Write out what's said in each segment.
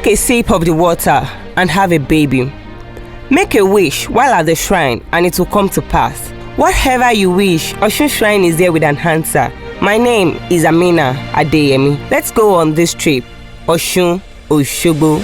Take a sip of the water and have a baby. Make a wish while at the shrine and it will come to pass. Whatever you wish, Osun Shrine is there with an answer. My name is Amina Adeyemi. Let's go on this trip. Osun Osogbo.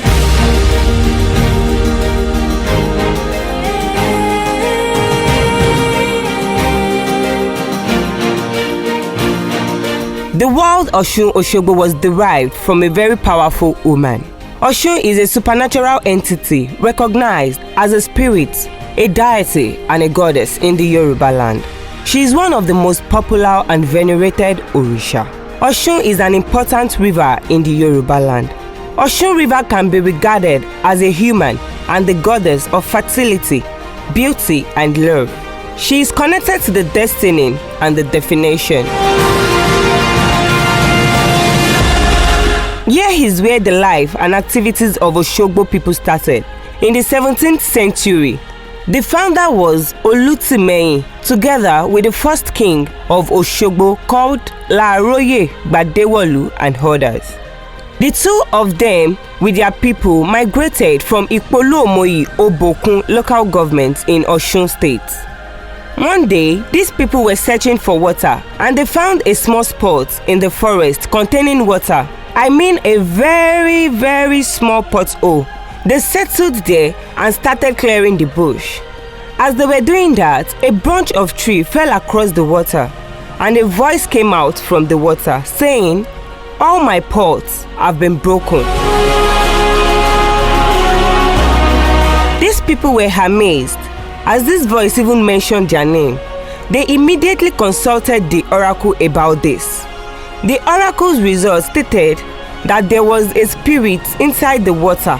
The word Osun Osogbo was derived from a very powerful woman. Osun is a supernatural entity recognized as a spirit, a deity, and a goddess in the Yoruba land. She is one of the most popular and venerated Orisha. Osun is an important river in the Yoruba land. Osun River can be regarded as a human and the goddess of fertility, beauty, and love. She is connected to the destiny and the definition. Here is where the life and activities of Osogbo people started. In the 17th century, the founder was Olutimei, together with the first king of Osogbo called Laroye Gbadewolu and others. The two of them, with their people, migrated from Ipolo-Omoyi Obokun local government in Osun State. One day, these people were searching for water and they found a small spot in the forest containing water. I mean a very, very small pothole. They settled there and started clearing the bush. As they were doing that, a branch of tree fell across the water and a voice came out from the water saying, "All my pots have been broken." These people were amazed as this voice even mentioned their name. They immediately consulted the oracle about this. The oracle's results stated that there was a spirit inside the water,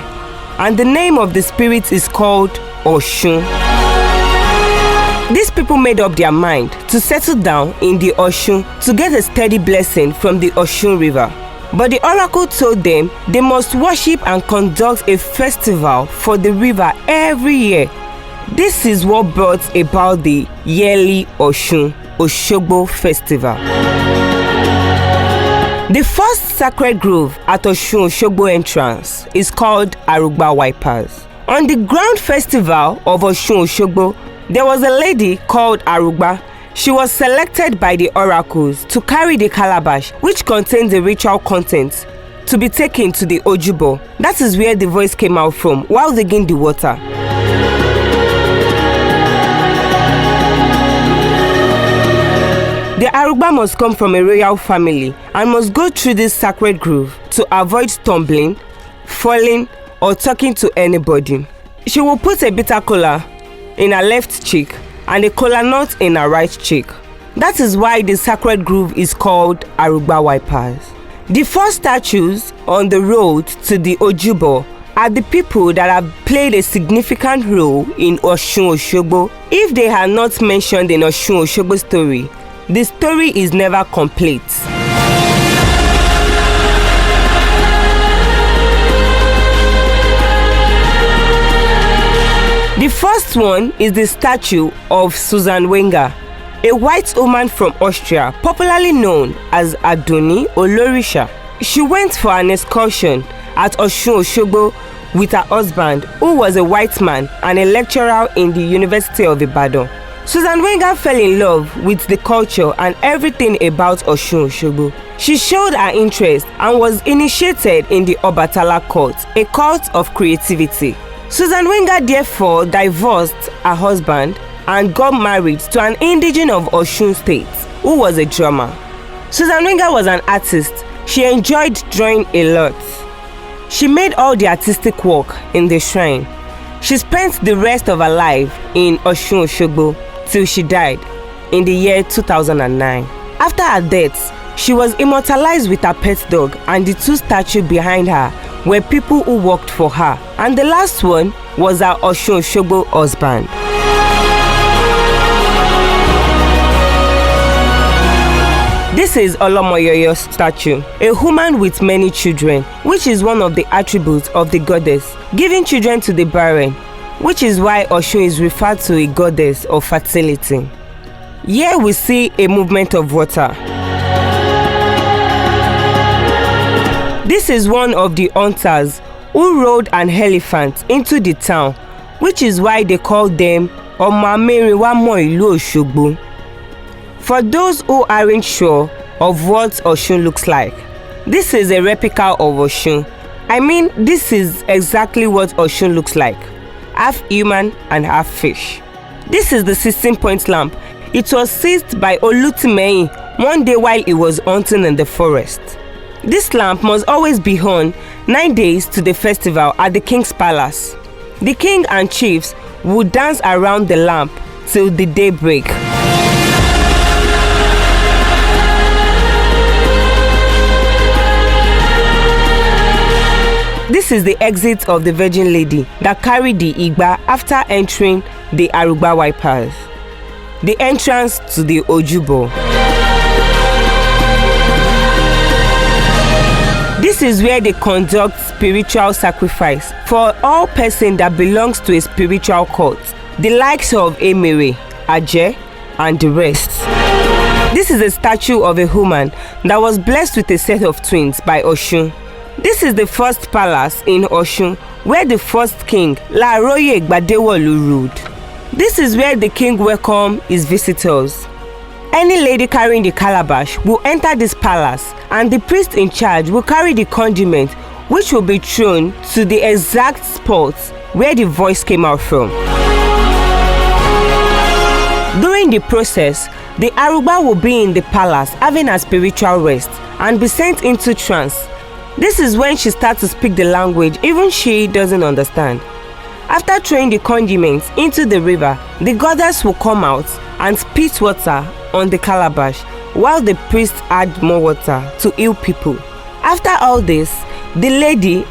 and the name of the spirit is called Osun. These people made up their mind to settle down in the Osun to get a steady blessing from the Osun River. But the oracle told them they must worship and conduct a festival for the river every year. This is what brought about the yearly Osun Osogbo festival. The first sacred grove at Osun Osogbo entrance is called Arugba Wipers. On the grand festival of Osun Osogbo, there was a lady called Arugba. She was selected by the oracles to carry the calabash, which contains the ritual content, to be taken to the Ojubo. That is where the voice came out from while digging the water. The Arugba must come from a royal family and must go through this sacred grove to avoid stumbling, falling, or talking to anybody. She will put a bitter kola in her left cheek and a kola nut in her right cheek. That is why the sacred grove is called Arugba Wipers. The first statues on the road to the Ojubo are the people that have played a significant role in Osun Osogbo. If they are not mentioned in Osun Osogbo story, the story is never complete. The first one is the statue of Susan Wenger, a white woman from Austria, popularly known as Adoni Olorisha. She went for an excursion at Osun Osogbo with her husband, who was a white man and a lecturer in the University of Ibadan. Susan Wenger fell in love with the culture and everything about Osun Osogbo. She showed her interest and was initiated in the Obatala cult, a cult of creativity. Susan Wenger therefore divorced her husband and got married to an indigene of Osun State, who was a drummer. Susan Wenger was an artist. She enjoyed drawing a lot. She made all the artistic work in the shrine. She spent the rest of her life in Osun Osogbo till she died in the year 2009. After her death, she was immortalized with her pet dog, and the two statues behind her were people who worked for her, and the last one was her Osun Osogbo husband. This is Olomoyoyo's statue, a woman with many children, which is one of the attributes of the goddess, giving children to the barren, which is why Osun is referred to a goddess of fertility. Here we see a movement of water. This is one of the hunters who rode an elephant into the town, which is why they called them Ọmọ Amẹ́rìnwá mọ ìlú Òṣogbo. For those who aren't sure of what Osun looks like, this is a replica of Osun. I mean, this is exactly what Osun looks like. Half human and half fish. This is the 16-point lamp. It was seized by Olutimehin one day while he was hunting in the forest. This lamp must always be on 9 days to the festival at the king's palace. The king and chiefs would dance around the lamp till the daybreak. This is the exit of the Virgin Lady that carried the Igba after entering the Arugba wipers. The entrance to the Ojúbọ. This is where they conduct spiritual sacrifice for all person that belongs to a spiritual cult, the likes of Emere, Aje, and the rest. This is a statue of a woman that was blessed with a set of twins by Osun. This is the first palace in Osun where the first king, Laroye Gbadewolu, ruled. This is where the king welcomed his visitors. Any lady carrying the calabash will enter this palace, and the priest in charge will carry the conduit, which will be thrown to the exact spot where the voice came out from. During the process, the Arugba will be in the palace having a spiritual rest and be sent into trance. This is when she starts to speak the language even she doesn't understand. After throwing the condiments into the river, the goddess will come out and spit water on the calabash while the priest add more water to heal people. After all this, the lady,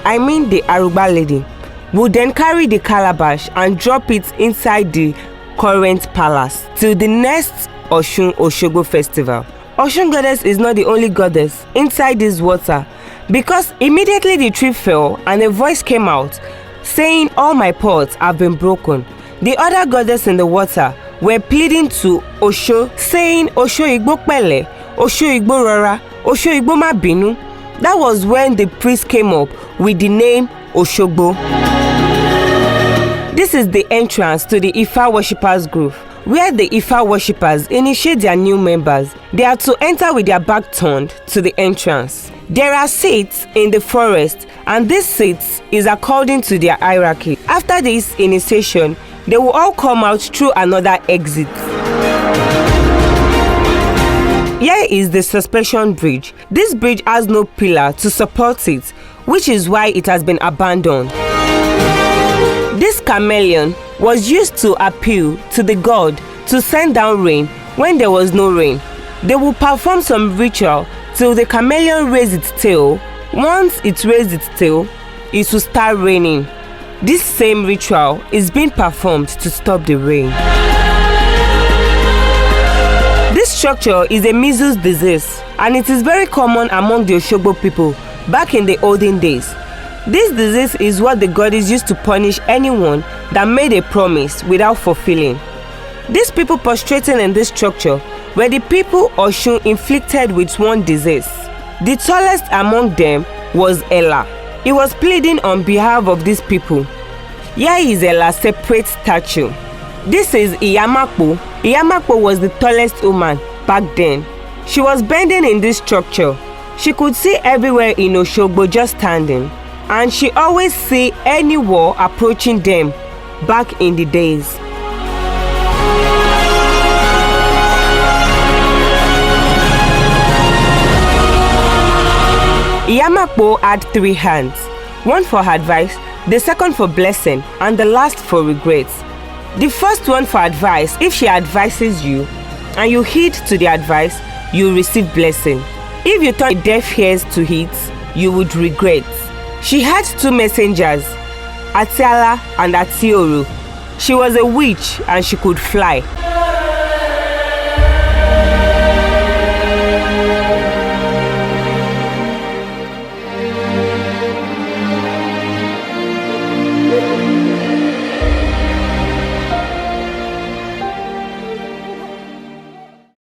the Arugba lady, will then carry the calabash and drop it inside the current palace till the next Osun Osogbo festival. Osun goddess is not the only goddess inside this water, because immediately the tree fell and a voice came out saying, "All my pots have been broken." The other goddess in the water were pleading to Osho, saying, "Osho Igbo pele, Osho Igbo rora, Osho Igbo ma binu." That was when the priest came up with the name Osogbo. This is the entrance to the Ifa worshippers group, where the Ifa worshippers initiate their new members. They are to enter with their back turned to the entrance. There are seats in the forest, and these seats is according to their hierarchy. After this initiation, they will all come out through another exit. Here is the suspension bridge. This bridge has no pillar to support it, which is why it has been abandoned. This chameleon was used to appeal to the god to send down rain when there was no rain. They will perform some ritual till the chameleon raised its tail. Once it raised its tail, it will start raining. This same ritual is being performed to stop the rain. This structure is a measles disease, and it is very common among the Osogbo people back in the olden days. This disease is what the goddess used to punish anyone that made a promise without fulfilling. These people prostrating in this structure were the people Osun inflicted with one disease. The tallest among them was Ella. He was pleading on behalf of these people. Here is Ella's separate statue. This is Iyamapo. Iyamapo was the tallest woman back then. She was bending in this structure. She could see everywhere in Osogbo just standing, and she always see any war approaching them back in the days. Iyamapo had 3 hands, one for advice, the second for blessing, and the last for regrets. The first one for advice: if she advises you and you heed to the advice, you receive blessing. If you turn deaf ears to it, you would regret. She had 2 messengers, Atiala and Atioru. She was a witch and she could fly.